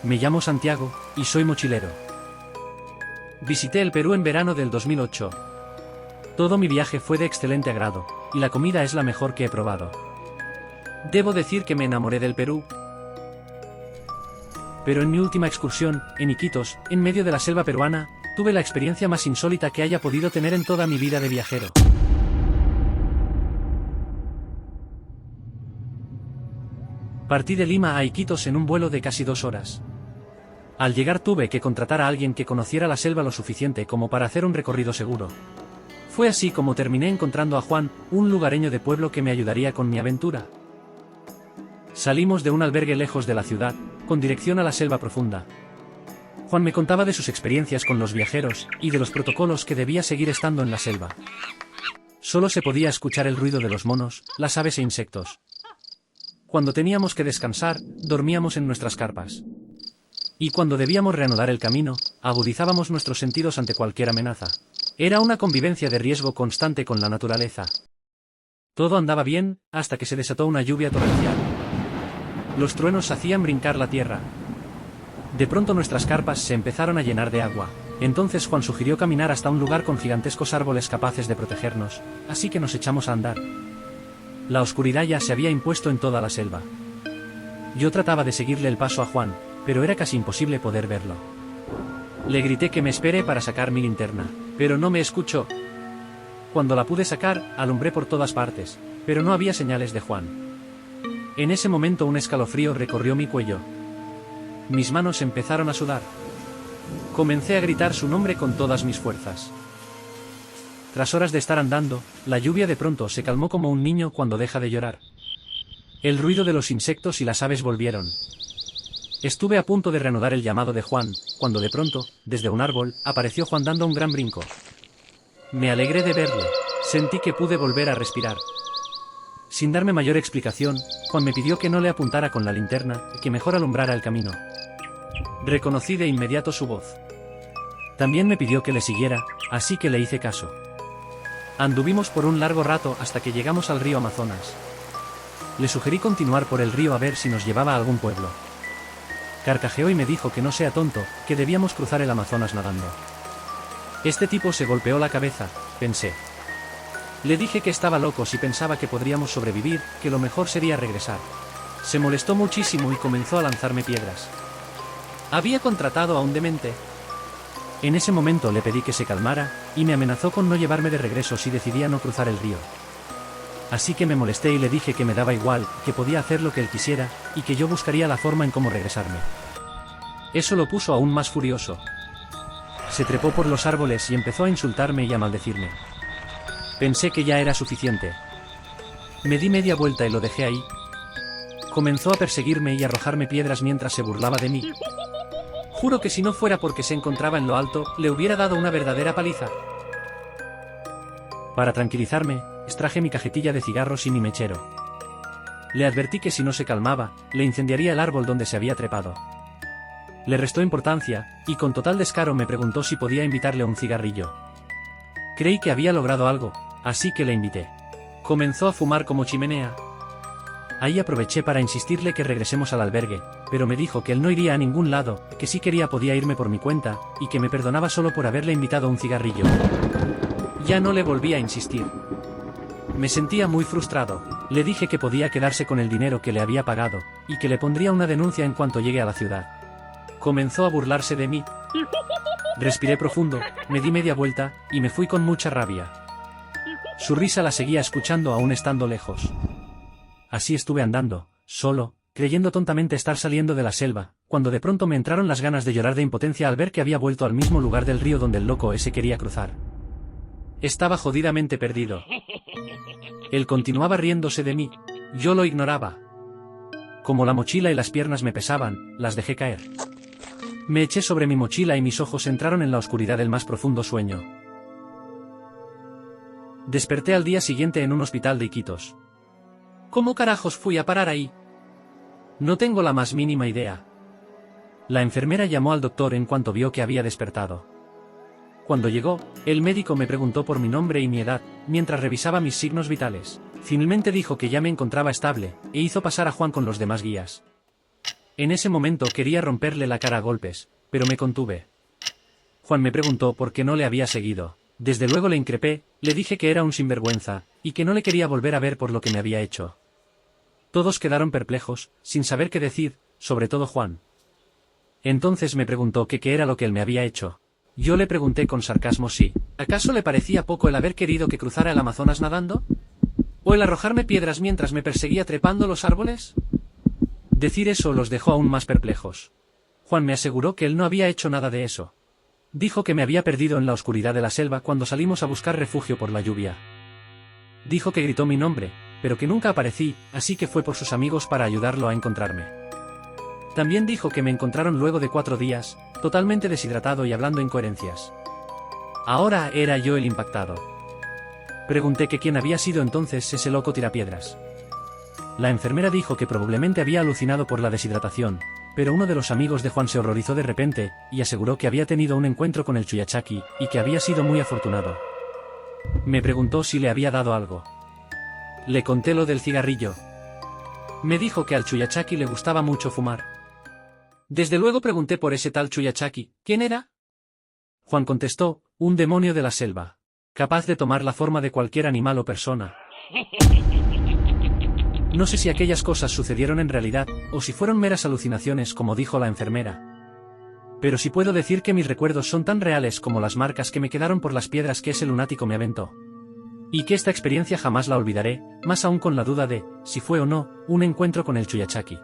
Me llamo Santiago, y soy mochilero. Visité el Perú en verano del 2008. Todo mi viaje fue de excelente agrado, y la comida es la mejor que he probado. Debo decir que me enamoré del Perú. Pero en mi última excursión, en Iquitos, en medio de la selva peruana, tuve la experiencia más insólita que haya podido tener en toda mi vida de viajero. Partí de Lima a Iquitos en un vuelo de casi 2 horas. Al llegar tuve que contratar a alguien que conociera la selva lo suficiente como para hacer un recorrido seguro. Fue así como terminé encontrando a Juan, un lugareño de pueblo que me ayudaría con mi aventura. Salimos de un albergue lejos de la ciudad, con dirección a la selva profunda. Juan me contaba de sus experiencias con los viajeros, y de los protocolos que debía seguir estando en la selva. Solo se podía escuchar el ruido de los monos, las aves e insectos. Cuando teníamos que descansar, dormíamos en nuestras carpas. Y cuando debíamos reanudar el camino, agudizábamos nuestros sentidos ante cualquier amenaza. Era una convivencia de riesgo constante con la naturaleza. Todo andaba bien, hasta que se desató una lluvia torrencial. Los truenos hacían brincar la tierra. De pronto nuestras carpas se empezaron a llenar de agua. Entonces Juan sugirió caminar hasta un lugar con gigantescos árboles capaces de protegernos, así que nos echamos a andar. La oscuridad ya se había impuesto en toda la selva. Yo trataba de seguirle el paso a Juan, pero era casi imposible poder verlo. Le grité que me espere para sacar mi linterna, pero no me escuchó. Cuando la pude sacar, alumbré por todas partes, pero no había señales de Juan. En ese momento un escalofrío recorrió mi cuello. Mis manos empezaron a sudar. Comencé a gritar su nombre con todas mis fuerzas. Tras horas de estar andando, la lluvia de pronto se calmó como un niño cuando deja de llorar. El ruido de los insectos y las aves volvieron. Estuve a punto de reanudar el llamado de Juan, cuando de pronto, desde un árbol, apareció Juan dando un gran brinco. Me alegré de verlo. Sentí que pude volver a respirar. Sin darme mayor explicación, Juan me pidió que no le apuntara con la linterna, y que mejor alumbrara el camino. Reconocí de inmediato su voz. También me pidió que le siguiera, así que le hice caso. Anduvimos por un largo rato hasta que llegamos al río Amazonas. Le sugerí continuar por el río a ver si nos llevaba a algún pueblo. Carcajeó y me dijo que no sea tonto, que debíamos cruzar el Amazonas nadando. Este tipo se golpeó la cabeza, pensé. Le dije que estaba loco si pensaba que podríamos sobrevivir, que lo mejor sería regresar. Se molestó muchísimo y comenzó a lanzarme piedras. ¿Había contratado a un demente? En ese momento le pedí que se calmara, y me amenazó con no llevarme de regreso si decidía no cruzar el río. Así que me molesté y le dije que me daba igual, que podía hacer lo que él quisiera, y que yo buscaría la forma en cómo regresarme. Eso lo puso aún más furioso. Se trepó por los árboles y empezó a insultarme y a maldecirme. Pensé que ya era suficiente. Me di media vuelta y lo dejé ahí. Comenzó a perseguirme y a arrojarme piedras mientras se burlaba de mí. Juro que si no fuera porque se encontraba en lo alto, le hubiera dado una verdadera paliza. Para tranquilizarme, extraje mi cajetilla de cigarros y mi mechero. Le advertí que si no se calmaba, le incendiaría el árbol donde se había trepado. Le restó importancia, y con total descaro me preguntó si podía invitarle a un cigarrillo. Creí que había logrado algo, así que le invité. Comenzó a fumar como chimenea. Ahí aproveché para insistirle que regresemos al albergue, pero me dijo que él no iría a ningún lado, que si quería podía irme por mi cuenta, y que me perdonaba solo por haberle invitado a un cigarrillo. Ya no le volví a insistir. Me sentía muy frustrado. Le dije que podía quedarse con el dinero que le había pagado, y que le pondría una denuncia en cuanto llegue a la ciudad. Comenzó a burlarse de mí. Respiré profundo, me di media vuelta, y me fui con mucha rabia. Su risa la seguía escuchando aún estando lejos. Así estuve andando, solo, creyendo tontamente estar saliendo de la selva, cuando de pronto me entraron las ganas de llorar de impotencia al ver que había vuelto al mismo lugar del río donde el loco ese quería cruzar. Estaba jodidamente perdido. Él continuaba riéndose de mí. Yo lo ignoraba. Como la mochila y las piernas me pesaban, las dejé caer. Me eché sobre mi mochila y mis ojos entraron en la oscuridad del más profundo sueño. Desperté al día siguiente en un hospital de Iquitos. ¿Cómo carajos fui a parar ahí? No tengo la más mínima idea. La enfermera llamó al doctor en cuanto vio que había despertado. Cuando llegó, el médico me preguntó por mi nombre y mi edad, mientras revisaba mis signos vitales. Finalmente dijo que ya me encontraba estable, e hizo pasar a Juan con los demás guías. En ese momento quería romperle la cara a golpes, pero me contuve. Juan me preguntó por qué no le había seguido. Desde luego le increpé, le dije que era un sinvergüenza, y que no le quería volver a ver por lo que me había hecho. Todos quedaron perplejos, sin saber qué decir, sobre todo Juan. Entonces me preguntó que qué era lo que él me había hecho. Yo le pregunté con sarcasmo si, ¿acaso le parecía poco el haber querido que cruzara el Amazonas nadando? ¿O el arrojarme piedras mientras me perseguía trepando los árboles? Decir eso los dejó aún más perplejos. Juan me aseguró que él no había hecho nada de eso. Dijo que me había perdido en la oscuridad de la selva cuando salimos a buscar refugio por la lluvia. Dijo que gritó mi nombre, pero que nunca aparecí, así que fue por sus amigos para ayudarlo a encontrarme. También dijo que me encontraron luego de 4 días, totalmente deshidratado y hablando incoherencias. Ahora era yo el impactado. Pregunté que quién había sido entonces ese loco tirapiedras. La enfermera dijo que probablemente había alucinado por la deshidratación, pero uno de los amigos de Juan se horrorizó de repente, y aseguró que había tenido un encuentro con el Chuyachaki, y que había sido muy afortunado. Me preguntó si le había dado algo. Le conté lo del cigarrillo. Me dijo que al Chuyachaki le gustaba mucho fumar. Desde luego pregunté por ese tal Chuyachaki, ¿quién era? Juan contestó, un demonio de la selva, capaz de tomar la forma de cualquier animal o persona. No sé si aquellas cosas sucedieron en realidad, o si fueron meras alucinaciones como dijo la enfermera. Pero sí puedo decir que mis recuerdos son tan reales como las marcas que me quedaron por las piedras que ese lunático me aventó. Y que esta experiencia jamás la olvidaré, más aún con la duda de, si fue o no, un encuentro con el Chuyachaki.